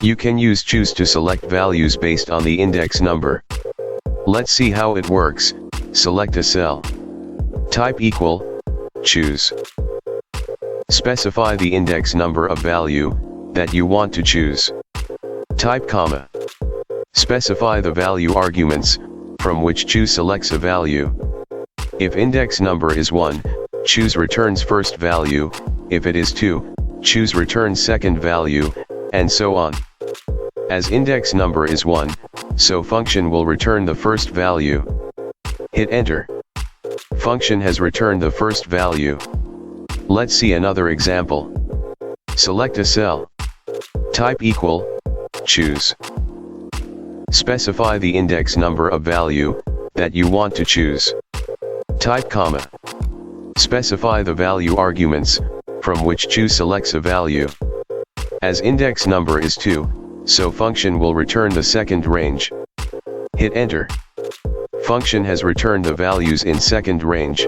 You can use choose to select values based on the index number. Let's see how it works. Select a cell. Type equal, choose. Specify the index number of value that you want to choose. Type comma. Specify the value arguments from which choose selects a value. If index number is 1, choose returns first value. If it is 2, choose returns second value, and so on. As index number is 1, so function will return the first value. Hit enter. Function has returned the first value. Let's see another example. Select a cell. Type equal, choose. Specify the index number of value that you want to choose. Type comma. Specify the value arguments from which choose selects a value. As index number is 2, so function will return the second range. Hit enter. Function has returned the values in second range.